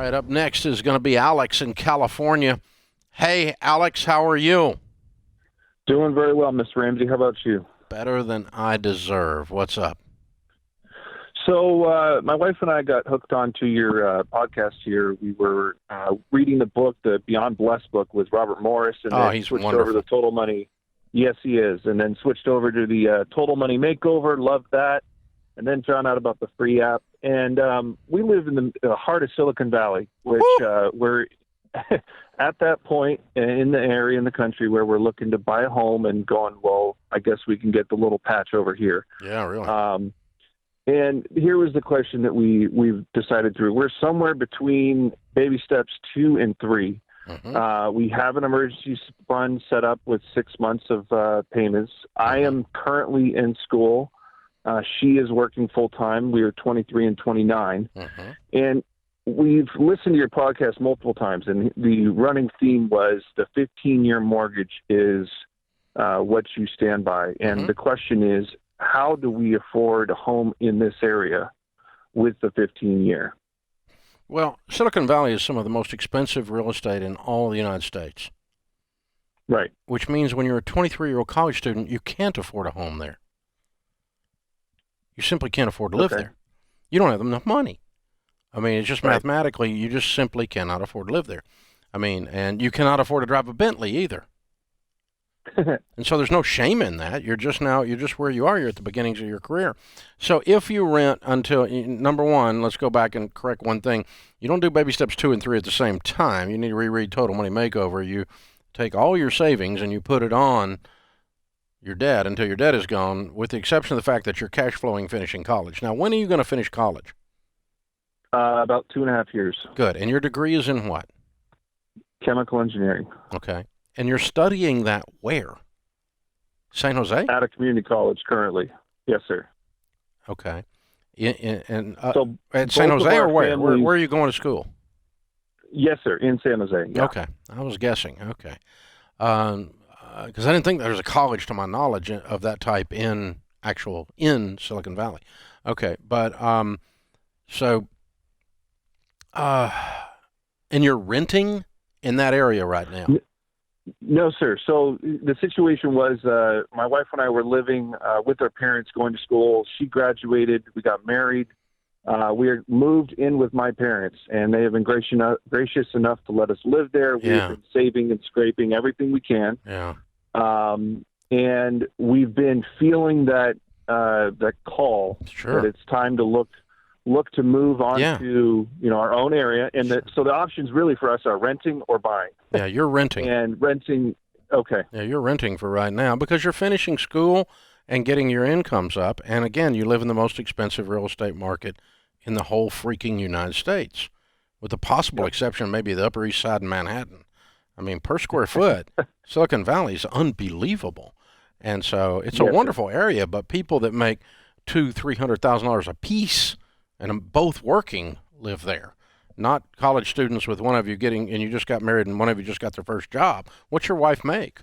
right, up next is going to be Alex in California. Hey, Alex, how are you? Doing very well, Mr. Ramsey. How about you? Better than I deserve. What's up? So, my wife and I got hooked onto your podcast here. We were reading the book, the Beyond Blessed book with Robert Morris, and Oh, then he's switched wonderful. over to Total Money. Yes, he is. And then switched over to the Total Money Makeover. Loved that. And then found out about the free app. And we live in the heart of Silicon Valley, which we're at that point in the area in the country where we're looking to buy a home and going, well, I guess we can get the little patch over here. Yeah, really. And here was the question that we've decided through. We're somewhere between baby steps 2 and 3. We have an emergency fund set up with 6 months of payments. I am currently in school. She is working full time. We are 23 and 29. And we've listened to your podcast multiple times, and the running theme was the 15-year mortgage is what you stand by. And the question is, how do we afford a home in this area with the 15-year? Well, Silicon Valley is some of the most expensive real estate in all the United States. Right. Which means when you're a 23-year-old college student, you can't afford a home there. You simply can't afford to live there. You don't have enough money. I mean, it's just mathematically, you just simply cannot afford to live there. I mean, and you cannot afford to drive a Bentley either. And so there's no shame in that. You're just where you are. You're at the beginnings of your career. So if you rent until, number one, let's go back and correct one thing. You don't do baby steps 2 and 3 at the same time. You need to reread Total Money Makeover. You take all your savings and you put it on your debt until your debt is gone, with the exception of the fact that you're cash flowing finishing college. Now, when are you going to finish college? About 2.5 years. Good. And your degree is in what? Chemical engineering. Okay. And you're studying that where? San Jose? At a community college currently. Yes, sir. Okay. So at San Jose or where? Families, Where are you going to school? Yes, sir. In San Jose. Yeah. Okay. I was guessing. Okay. Because I didn't think there was a college, to my knowledge, of that type in Silicon Valley. Okay. But and you're renting in that area right now? No, sir. So the situation was my wife and I were living with our parents, going to school. She graduated. We got married. We are moved in with my parents, and they have been gracious enough to let us live there. We've been saving and scraping everything we can. Yeah. And we've been feeling that call that it's time to look to move on to our own area, and so the options really for us are renting or buying. Yeah, you're renting. And renting, okay. Yeah, you're renting for right now because you're finishing school and getting your incomes up. And again, you live in the most expensive real estate market in the whole freaking United States, with the possible exception maybe the Upper East Side in Manhattan. I mean, per square foot, Silicon Valley is unbelievable. And so it's a wonderful area, but people that make $200,000-$300,000 a piece and both working live there. Not college students with one of you and you just got married and one of you just got their first job. What's your wife make?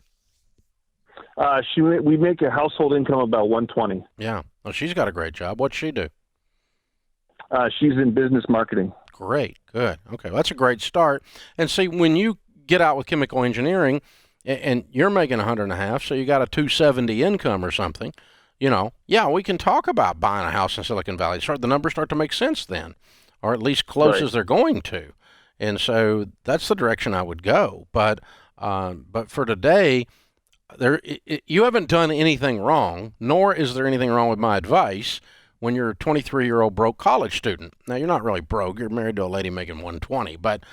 We make a household income about $120,000. Yeah. Well, she's got a great job. What's she do? She's in business marketing. Great. Good. Okay. Well, that's a great start. And see, when you get out with chemical engineering and you're making $100,500, so you got a $270 income or something, we can talk about buying a house in Silicon Valley. The numbers start to make sense then, or at least close as they're going to. And so that's the direction I would go. But for today, you haven't done anything wrong, nor is there anything wrong with my advice when you're a 23-year-old broke college student. Now, you're not really broke. You're married to a lady making $120,000, but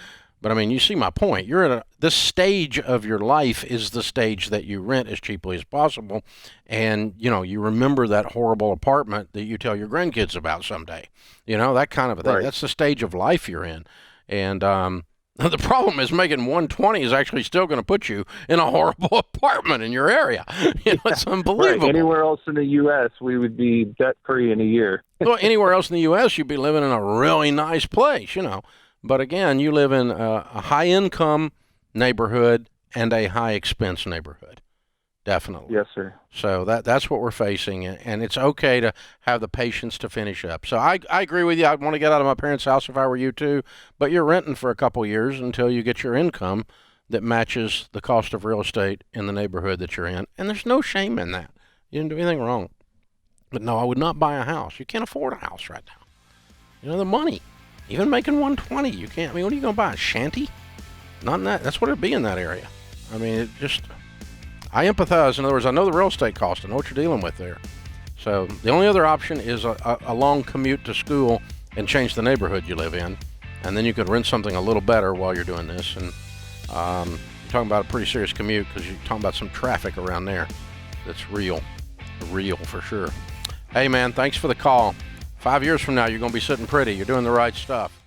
I mean, you see my point. You're at this stage of your life is the stage that you rent as cheaply as possible, and you remember that horrible apartment that you tell your grandkids about someday. That kind of a thing. Right. That's the stage of life you're in, and the problem is making $120,000 is actually still going to put you in a horrible apartment in your area. It's unbelievable. Right. Anywhere else in the U.S., we would be debt free in a year. Well, anywhere else in the U.S., you'd be living in a really nice place, But again, you live in a high-income neighborhood and a high-expense neighborhood. Definitely. Yes, sir. So that's what we're facing, and it's okay to have the patience to finish up. So I agree with you. I'd want to get out of my parents' house if I were you too, but you're renting for a couple years until you get your income that matches the cost of real estate in the neighborhood that you're in, and there's no shame in that. You didn't do anything wrong. But no, I would not buy a house. You can't afford a house right now. You know, the money. Even making 120, you can't. I mean, what are you going to buy? A shanty? Not in that. That's what it'd be in that area. I mean, it just. I empathize. In other words, I know the real estate cost. I know what you're dealing with there. So the only other option is a long commute to school and change the neighborhood you live in, and then you could rent something a little better while you're doing this. And you're talking about a pretty serious commute because you're talking about some traffic around there that's real for sure. Hey man, thanks for the call. 5 years from now, you're going to be sitting pretty. You're doing the right stuff.